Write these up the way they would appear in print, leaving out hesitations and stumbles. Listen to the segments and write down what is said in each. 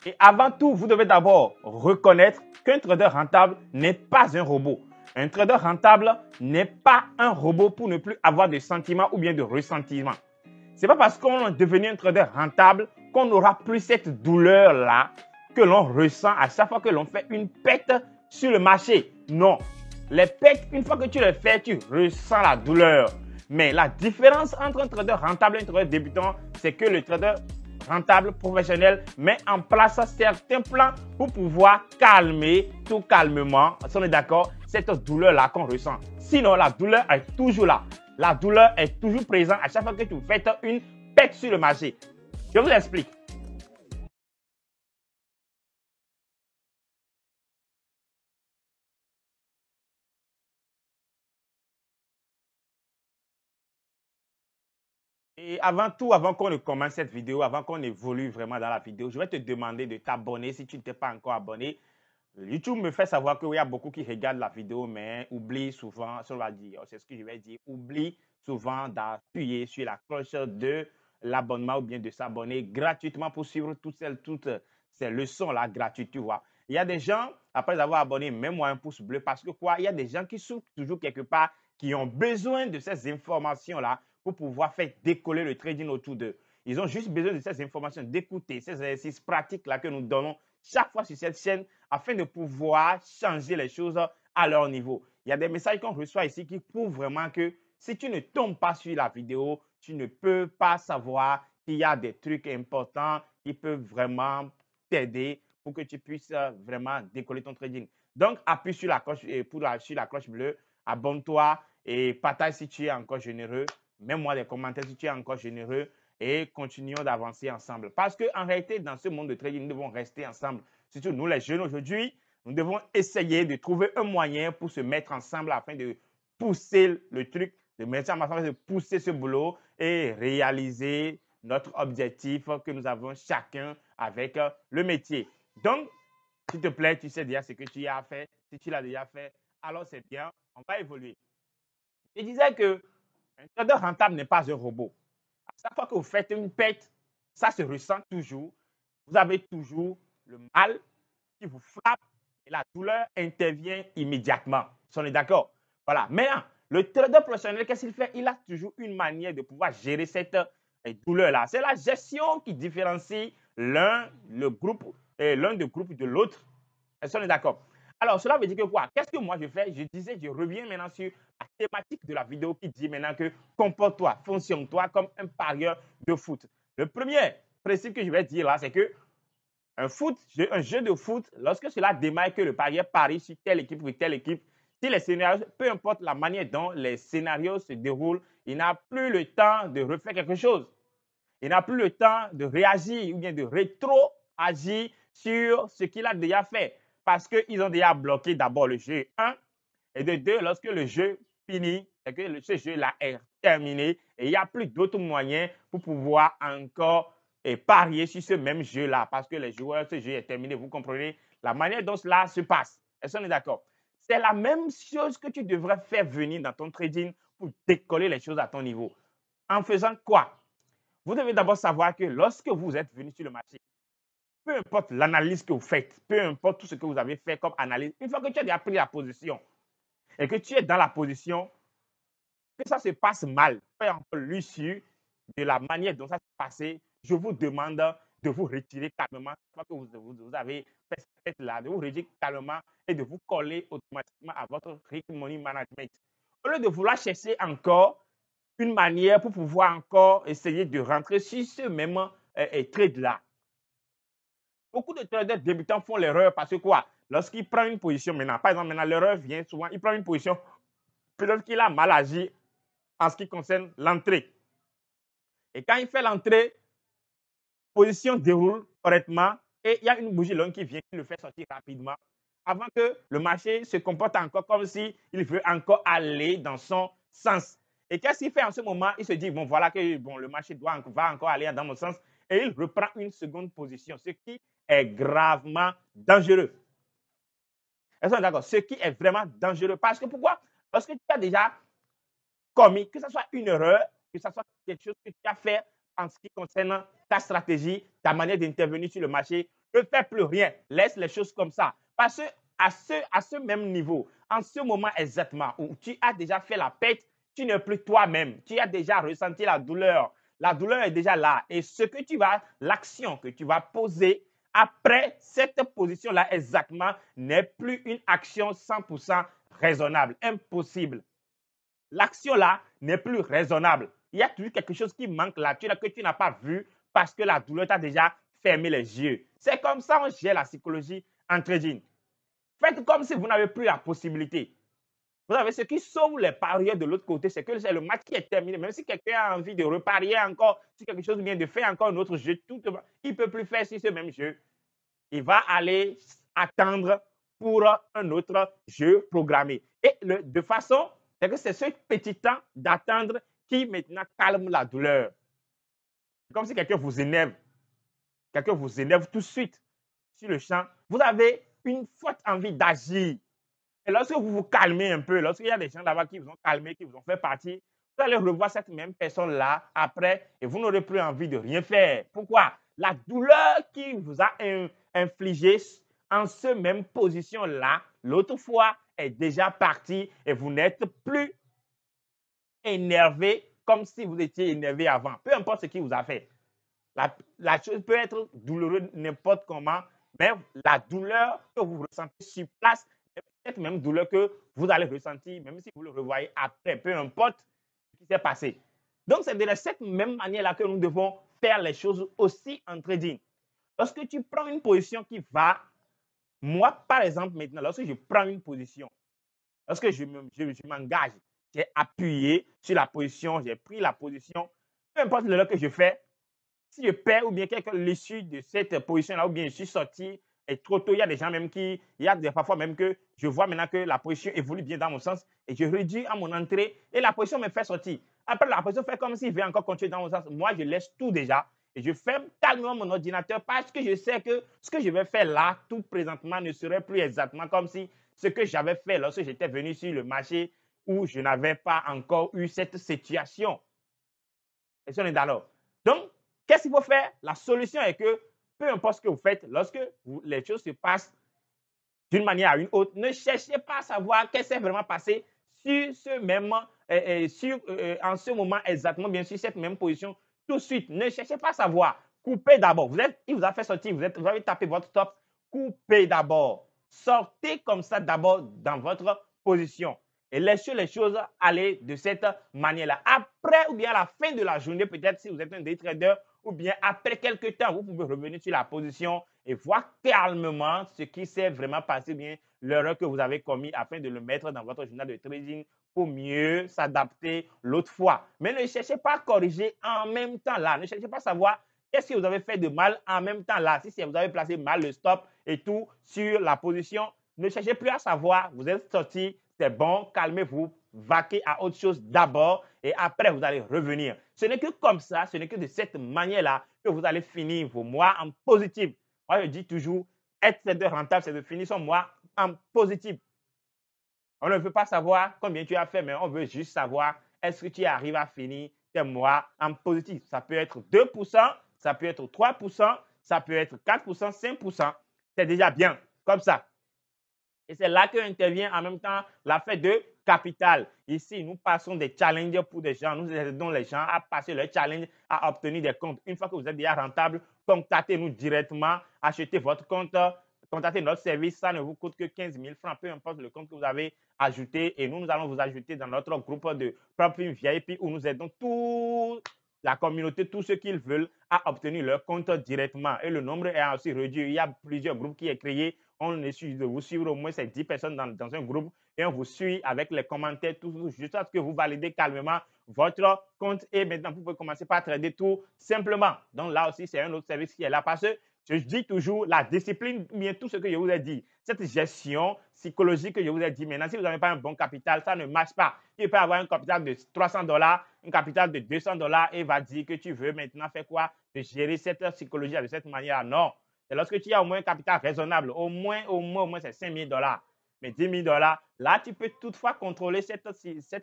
Et avant tout, vous devez d'abord reconnaître qu'un trader rentable n'est pas un robot. Un trader rentable n'est pas un robot pour ne plus avoir de sentiments ou bien de ressentiments. Ce n'est pas parce qu'on est devenu un trader rentable qu'on n'aura plus cette douleur-là que l'on ressent à chaque fois que l'on fait une perte sur le marché. Non. Les pertes, une fois que tu les fais, tu ressens la douleur. Mais la différence entre un trader rentable et un trader débutant, c'est que le trader rentable professionnel met en place certains plans pour pouvoir calmer tout calmement, si on est d'accord, cette douleur-là qu'on ressent. Sinon, la douleur est toujours là. La douleur est toujours présente à chaque fois que tu fais une perte sur le marché. Je vous explique. Et avant tout, avant qu'on ne commence cette vidéo, avant qu'on évolue vraiment dans la vidéo, je vais te demander de t'abonner si tu ne t'es pas encore abonné. YouTube me fait savoir qu'il y a beaucoup qui regardent la vidéo, mais oublient souvent, c'est ce que je vais dire, oublie souvent d'appuyer sur la cloche de l'abonnement ou bien de s'abonner gratuitement pour suivre toutes ces leçons-là gratuites, tu vois. Il y a des gens, après avoir abonné, mets-moi un pouce bleu parce que quoi, il y a des gens qui souffrent toujours quelque part, qui ont besoin de ces informations-là pour pouvoir faire décoller le trading autour d'eux. Ils ont juste besoin de ces informations, d'écouter ces exercices pratiques-là que nous donnons chaque fois sur cette chaîne afin de pouvoir changer les choses à leur niveau. Il y a des messages qu'on reçoit ici qui prouvent vraiment que si tu ne tombes pas sur la vidéo, tu ne peux pas savoir qu'il y a des trucs importants qui peuvent vraiment t'aider pour que tu puisses vraiment décoller ton trading. Donc, appuie sur la cloche, sur la cloche bleue, abonne-toi et partage si tu es encore généreux. Mets-moi des commentaires si tu es encore généreux et continuons d'avancer ensemble. Parce qu'en réalité, dans ce monde de trading, nous devons rester ensemble. Surtout nous, les jeunes aujourd'hui, nous devons essayer de trouver un moyen pour se mettre ensemble afin de pousser le truc, de mettre ensemble, de pousser ce boulot et réaliser notre objectif que nous avons chacun avec le métier. Donc, s'il te plaît, tu sais déjà ce que tu as fait. Si tu l'as déjà fait, alors c'est bien, on va évoluer. Je disais que un trader rentable n'est pas un robot. À chaque fois que vous faites une perte, ça se ressent toujours. Vous avez toujours le mal qui vous frappe et la douleur intervient immédiatement. Si on est d'accord? Voilà. Maintenant, le trader professionnel, qu'est-ce qu'il fait? Il a toujours une manière de pouvoir gérer cette douleur-là. C'est la gestion qui différencie l'un des groupes de l'autre. Est-ce qu'on est d'accord? Alors, cela veut dire que quoi? Qu'est-ce que moi je fais? Je disais, je reviens maintenant sur la thématique de la vidéo qui dit maintenant que comporte-toi, fonctionne-toi comme un parieur de foot. Le premier principe que je vais dire là, c'est que un jeu de foot, lorsque cela démarre que le parieur parie sur telle équipe ou telle équipe, si les scénarios, peu importe la manière dont les scénarios se déroulent, il n'a plus le temps de refaire quelque chose. Il n'a plus le temps de réagir ou bien de rétroagir sur ce qu'il a déjà fait. Parce qu'ils ont déjà bloqué d'abord le jeu 1 et de 2, lorsque le jeu finit et que ce jeu-là est terminé et il n'y a plus d'autres moyens pour pouvoir encore parier sur ce même jeu-là parce que les joueurs, ce jeu est terminé. Vous comprenez la manière dont cela se passe. Est-ce qu'on est d'accord? C'est la même chose que tu devrais faire venir dans ton trading pour décoller les choses à ton niveau. En faisant quoi? Vous devez d'abord savoir que lorsque vous êtes venu sur le marché, peu importe l'analyse que vous faites, peu importe tout ce que vous avez fait comme analyse, une fois que tu as déjà pris la position et que tu es dans la position, que ça se passe mal, peu importe l'issue de la manière dont ça s'est passé, je vous demande de vous retirer calmement, une fois que vous avez fait cette là, de vous retirer calmement et de vous coller automatiquement à votre risk money management. Au lieu de vouloir chercher encore une manière pour pouvoir encore essayer de rentrer sur ce même trade-là. Beaucoup de traders débutants font l'erreur parce que quoi? Lorsqu'il prend une position maintenant, par exemple, maintenant l'erreur vient souvent, il prend une position, peut-être qu'il a mal agi en ce qui concerne l'entrée. Et quand il fait l'entrée, position déroule correctement et il y a une bougie longue qui vient, qui le fait sortir rapidement avant que le marché se comporte encore comme s'il veut encore aller dans son sens. Et qu'est-ce qu'il fait en ce moment? Il se dit, bon, voilà que bon, le marché va encore aller dans mon sens et il reprend une seconde position, ce qui est gravement dangereux. Est-ce que vous d'accord? Ce qui est vraiment dangereux. Parce que pourquoi? Parce que tu as déjà commis, que ce soit une erreur, que ce soit quelque chose que tu as fait en ce qui concerne ta stratégie, ta manière d'intervenir sur le marché. Ne fais plus rien. Laisse les choses comme ça. Parce que à ce même niveau, en ce moment exactement où tu as déjà fait la perte, tu n'es plus toi-même. Tu as déjà ressenti la douleur. La douleur est déjà là. Et l'action que tu vas poser après cette position-là exactement n'est plus une action 100% raisonnable. Impossible. L'action là n'est plus raisonnable. Il y a toujours quelque chose qui manque là, que tu n'as pas vu parce que la douleur t'a déjà fermé les yeux. C'est comme ça qu'on gère la psychologie en trading. Faites comme si vous n'avez plus la possibilité. Vous savez, ce qui sauve les parieurs de l'autre côté, c'est que c'est le match qui est terminé. Même si quelqu'un a envie de reparier encore, si quelque chose vient de faire encore un autre jeu, il ne peut plus faire sur ce même jeu. Il va aller attendre pour un autre jeu programmé. Et de façon, c'est que c'est ce petit temps d'attendre qui maintenant calme la douleur. C'est comme si quelqu'un vous énerve. Quelqu'un vous énerve tout de suite sur le champ. Vous avez une forte envie d'agir. Et lorsque vous vous calmez un peu, lorsqu'il y a des gens là-bas qui vous ont calmé, qui vous ont fait partir, vous allez revoir cette même personne-là après et vous n'aurez plus envie de rien faire. Pourquoi? La douleur qui vous a infligée en ce même position-là, l'autre fois, est déjà partie et vous n'êtes plus énervé comme si vous étiez énervé avant. Peu importe ce qui vous a fait. La chose peut être douloureuse n'importe comment, mais la douleur que vous ressentez sur place est peut-être même douleur que vous allez ressentir, même si vous le revoyez après, peu importe ce qui s'est passé. Donc, c'est de cette même manière-là que nous devons faire les choses aussi en trading. Lorsque tu prends une position qui va, moi, par exemple, maintenant, lorsque je prends une position, lorsque je m'engage, j'ai appuyé sur la position, j'ai pris la position, peu importe l'heure que je fais, si je perds ou bien l'issue de cette position-là, ou bien je suis sorti et trop tôt, il y a des gens même il y a parfois même que je vois maintenant que la position évolue bien dans mon sens et je réduis à mon entrée et la position me fait sortir. Après, la position fait comme s'il veut encore continuer dans mon sens. Moi, je laisse tout déjà et je ferme calmement mon ordinateur parce que je sais que ce que je vais faire là, tout présentement, ne serait plus exactement comme si ce que j'avais fait lorsque j'étais venu sur le marché où je n'avais pas encore eu cette situation. Et on est d'accord. Donc, qu'est-ce qu'il faut faire? La solution est que, peu importe ce que vous faites, lorsque les choses se passent d'une manière à une autre, ne cherchez pas à savoir qu'est-ce qui s'est vraiment passé sur ce même, en ce moment exactement, bien sûr, cette même position, tout de suite. Ne cherchez pas à savoir. Coupez d'abord. Il vous a fait sortir, vous avez tapé votre stop. Coupez d'abord. Sortez comme ça d'abord dans votre position. Et laissez les choses aller de cette manière-là. Après ou bien à la fin de la journée, peut-être si vous êtes un day trader, ou bien après quelques temps, vous pouvez revenir sur la position et voir calmement ce qui s'est vraiment passé, bien l'erreur que vous avez commis afin de le mettre dans votre journal de trading pour mieux s'adapter l'autre fois. Mais ne cherchez pas à corriger en même temps là. Ne cherchez pas à savoir qu'est-ce que vous avez fait de mal en même temps là. Si vous avez placé mal le stop et tout sur la position, ne cherchez plus à savoir. Vous êtes sorti, c'est bon, calmez-vous, vaquez à autre chose d'abord et après vous allez revenir. Ce n'est que comme ça, ce n'est que de cette manière-là que vous allez finir vos mois en positif. Moi, je dis toujours, être trader rentable, c'est de finir son mois en positif. On ne veut pas savoir combien tu as fait, mais on veut juste savoir est-ce que tu arrives à finir tes mois en positif. Ça peut être 2%, ça peut être 3%, ça peut être 4%, 5%. C'est déjà bien, comme ça. Et c'est là qu'intervient en même temps l'affaire de capital. Ici, nous passons des challenges pour des gens. Nous aidons les gens à passer leur challenge, à obtenir des comptes. Une fois que vous êtes déjà rentable, contactez-nous directement, achetez votre compte, contactez notre service. Ça ne vous coûte que 15 000 francs, peu importe le compte que vous avez ajouté. Et nous allons vous ajouter dans notre groupe de Prime VIP où nous aidons toute la communauté, tous ceux qui veulent, à obtenir leur compte directement. Et le nombre est aussi réduit. Il y a plusieurs groupes qui sont créés. On essaie de vous suivre au moins 10 personnes dans un groupe et on vous suit avec les commentaires, tout juste à ce que vous validez calmement votre compte et maintenant vous pouvez commencer par trader tout simplement. Donc là aussi, c'est un autre service qui est là parce que je dis toujours la discipline, bien tout ce que je vous ai dit, cette gestion psychologique que je vous ai dit maintenant, si vous n'avez pas un bon capital, ça ne marche pas. Tu peux avoir un capital de $300, un capital de $200 et va dire que tu veux maintenant faire quoi? De gérer cette psychologie de cette manière. Non. Et lorsque tu as au moins un capital raisonnable, au moins c'est $5 000, mais $10 000, là, tu peux toutefois contrôler cet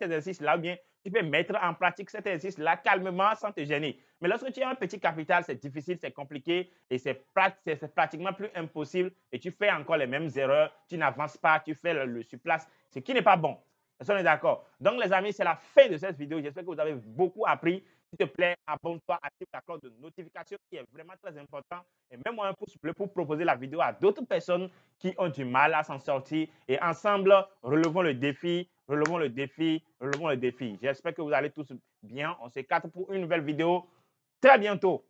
exercice-là ou bien tu peux mettre en pratique cet exercice-là calmement sans te gêner. Mais lorsque tu as un petit capital, c'est difficile, c'est compliqué et c'est pratiquement plus impossible et tu fais encore les mêmes erreurs, tu n'avances pas, tu fais le surplace, ce qui n'est pas bon. Est-ce qu'on est d'accord? Donc les amis, c'est la fin de cette vidéo. J'espère que vous avez beaucoup appris. S'il te plaît, abonne-toi, active la cloche de notification qui est vraiment très important. Et mets-moi un pouce bleu pour proposer la vidéo à d'autres personnes qui ont du mal à s'en sortir. Et ensemble, relevons le défi, relevons le défi, relevons le défi. J'espère que vous allez tous bien. On se capte pour une nouvelle vidéo très bientôt.